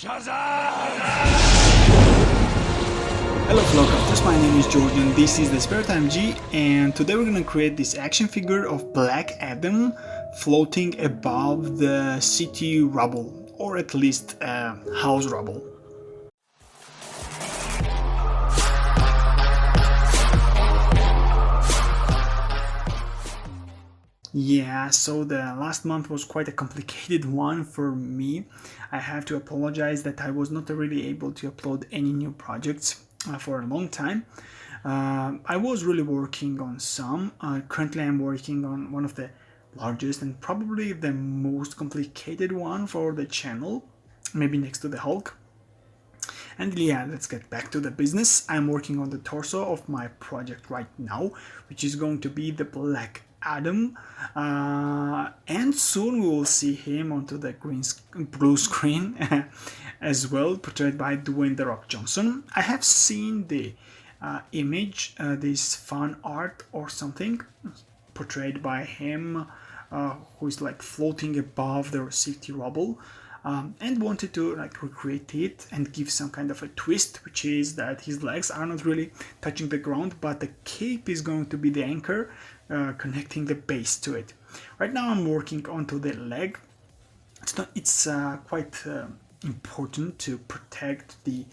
Hello fellow crafters, my name is George and this is the Spare Time G, and today we're gonna create this action figure of Black Adam floating above the city rubble, or at least house rubble. Yeah, so the last month was quite a complicated one for me. I have to apologize that I was not really able to upload any new projects for a long time. I was really working on some. Currently I'm working on one of the largest and probably the most complicated one for the channel, maybe next to the Hulk. And yeah, let's get back to the business. I'm working on the torso of my project right now, which is going to be the Black Adam, and soon we will see him onto the blue screen as well, portrayed by Dwayne "The Rock" Johnson. I have seen the image, this fan art or something, portrayed by him, who is like floating above the city rubble. And wanted to like recreate it and give some kind of a twist, which is that his legs are not really touching the ground, but the cape is going to be the anchor connecting the base to it. Right now I'm working onto the leg. It's quite important to protect the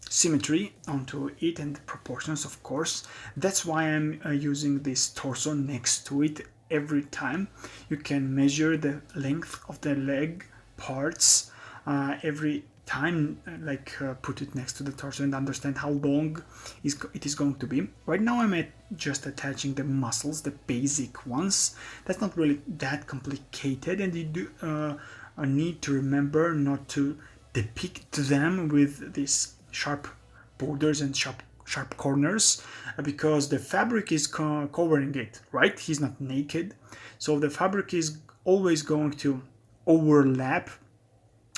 symmetry onto it and the proportions, of course. That's why I'm using this torso next to it. Every time you can measure the length of the leg parts every time, put it next to the torso and understand how long it is going to be. Right now I'm just attaching the muscles, the basic ones. That's not really that complicated, and you do need to remember not to depict them with these sharp borders and sharp corners, because the fabric is covering it, right? He's not naked, so the fabric is always going to overlap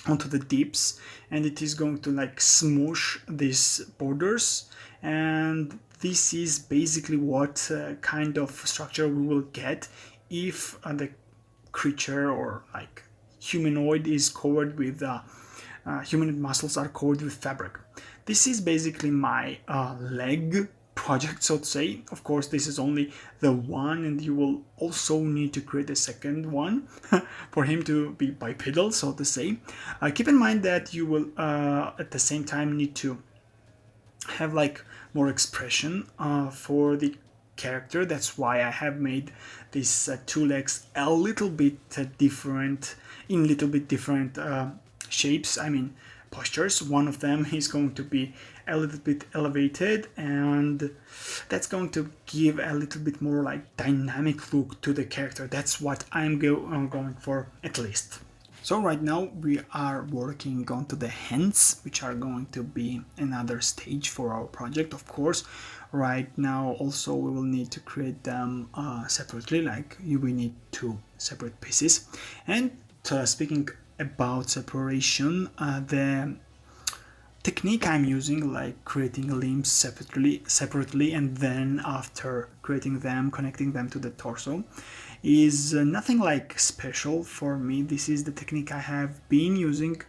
onto the dips, and it is going to like smoosh these borders, and this is basically what kind of structure we will get if the creature or like humanoid is covered with humanoid muscles are covered with fabric. This is basically my leg project, so to say. Of course, this is only the one, and you will also need to create a second one for him to be bipedal, so to say. Keep in mind that you will at the same time need to have like more expression for the character. That's why I have made these two legs a little bit different, in little bit different shapes, I mean postures. One of them is going to be a little bit elevated, and that's going to give a little bit more like dynamic look to the character. That's what I'm going for, at least. So right now we are working onto the hands, which are going to be another stage for our project. Of course, right now also we will need to create them separately, like we need two separate pieces. And speaking about separation, the technique I'm using, like creating limbs separately and then after creating them, connecting them to the torso, is nothing like special for me. This is the technique I have been using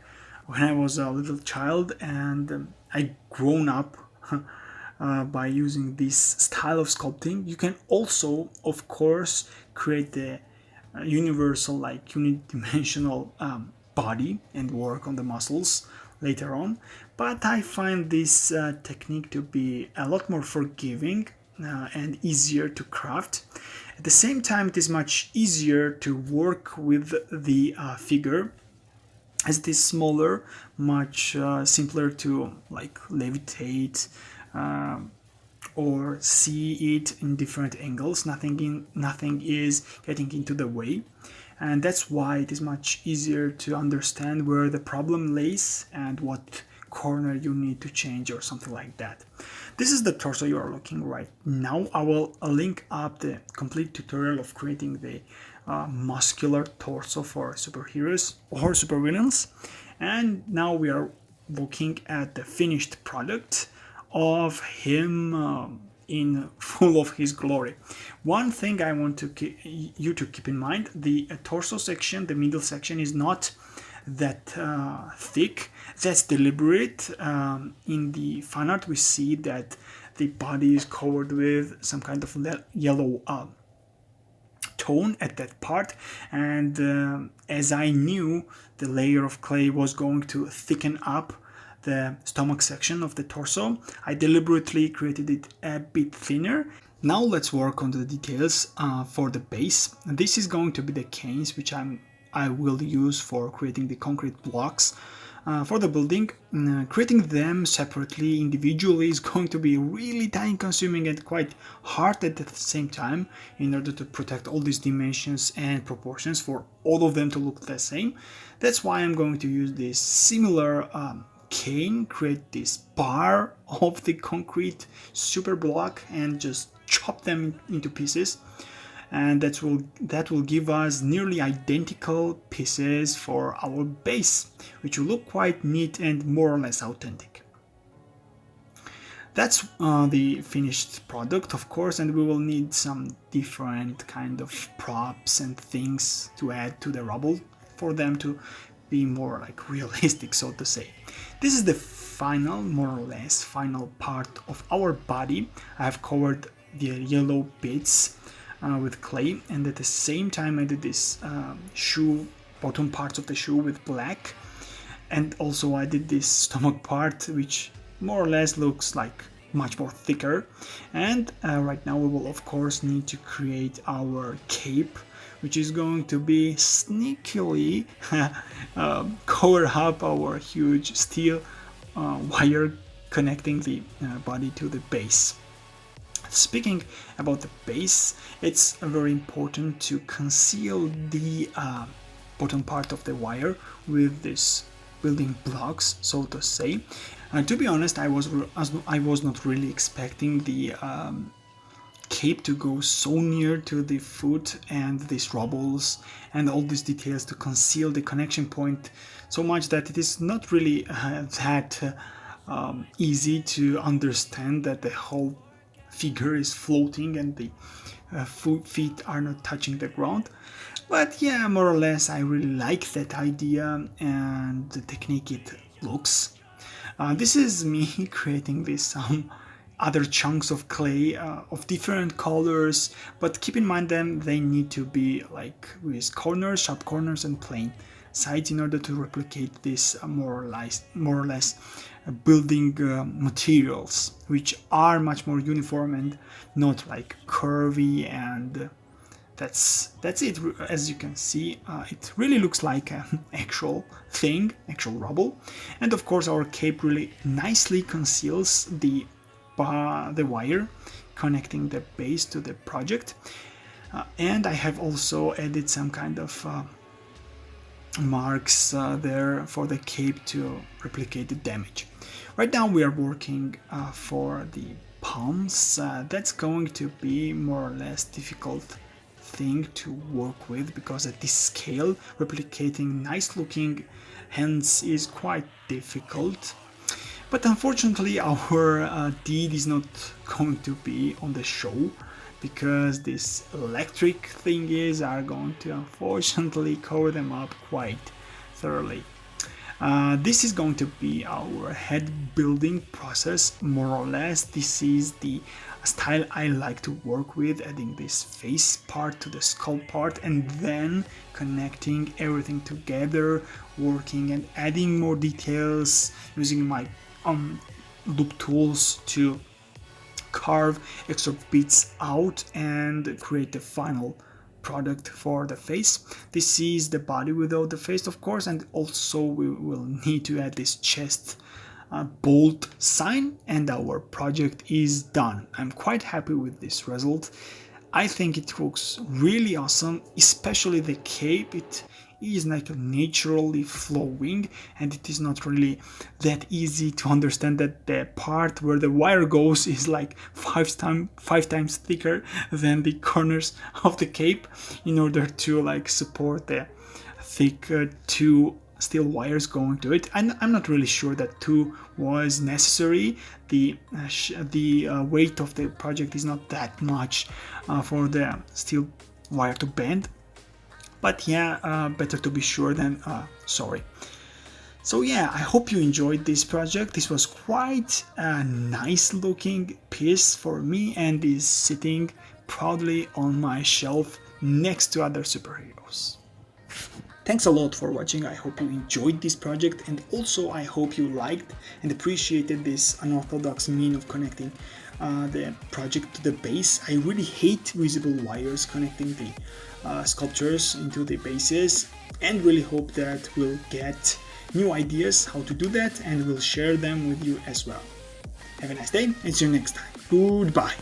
when I was a little child, and I grown up by using this style of sculpting. You can also, of course, create the universal, like unidimensional body and work on the muscles later on, but I find this technique to be a lot more forgiving and easier to craft. At the same time, it is much easier to work with the figure, as it is smaller, much simpler to like levitate or see it in different angles. Nothing is getting into the way, and that's why it is much easier to understand where the problem lays and what corner you need to change or something like that. This is the torso you are looking right now. I will link up the complete tutorial of creating the muscular torso for superheroes or supervillains. And now we are looking at the finished product of him in full of his glory. One thing I want you to keep in mind: the torso section, the middle section, is not that thick. That's deliberate. In the fan art we see that the body is covered with some kind of yellow tone at that part, and as I knew the layer of clay was going to thicken up the stomach section of the torso, I deliberately created it a bit thinner. Now let's work on the details for the base. This is going to be the canes which I will use for creating the concrete blocks for the building. Creating them separately, individually, is going to be really time consuming and quite hard at the same time in order to protect all these dimensions and proportions for all of them to look the same. That's why I'm going to use this similar cane, create this bar of the concrete super block and just chop them into pieces, and that will give us nearly identical pieces for our base, which will look quite neat and more or less authentic. That's the finished product, of course, and we will need some different kind of props and things to add to the rubble for them to be more like realistic, so to say. This is the final, more or less, final part of our body. I have covered the yellow bits with clay, and at the same time I did this shoe, bottom parts of the shoe with black, and also I did this stomach part which more or less looks like much more thicker. And right now we will of course need to create our cape, which is going to be sneakily cover up our huge steel wire connecting the body to the base. Speaking about the base, it's very important to conceal the bottom part of the wire with these building blocks, so to say. To be honest, I was not really expecting the cape to go so near to the foot and these rubbles and all these details to conceal the connection point so much that it is not really that easy to understand that the whole figure is floating and the feet are not touching the ground. But yeah, more or less I really like that idea and the technique it looks. This is me creating this other chunks of clay of different colors, but keep in mind them they need to be like with corners, sharp corners and plain sides in order to replicate this more or less building materials, which are much more uniform and not like curvy, and that's it. As you can see, it really looks like an actual thing, actual rubble. And of course our cape really nicely conceals the wire connecting the base to the project, and I have also added some kind of marks there for the cape to replicate the damage. Right now we are working for the palms. That's going to be more or less difficult thing to work with, because at this scale replicating nice looking hands is quite difficult. But unfortunately our deed is not going to be on the show, because these electric thingies are going to unfortunately cover them up quite thoroughly. This is going to be our head building process, more or less. This is the style I like to work with, adding this face part to the skull part and then connecting everything together, working and adding more details using my loop tools to carve extra bits out and create the final product for the face. This is the body without the face, of course, and also we will need to add this chest bolt sign, and our project is done. I'm quite happy with this result. I think it looks really awesome, especially the cape. It is like naturally flowing, and it is not really that easy to understand that the part where the wire goes is like five times thicker than the corners of the cape in order to like support the thick two steel wires going to it. I'm not really sure that two was necessary. The weight of the project is not that much for the steel wire to bend. but yeah, better to be sure than sorry. So yeah, I hope you enjoyed this project. This was quite a nice looking piece for me and is sitting proudly on my shelf next to other superheroes. Thanks a lot for watching. I hope you enjoyed this project, and also I hope you liked and appreciated this unorthodox mean of connecting the project to the base. I really hate visible wires connecting the sculptures into the bases, and really hope that we'll get new ideas how to do that, and we'll share them with you as well. Have a nice day and see you next time. Goodbye.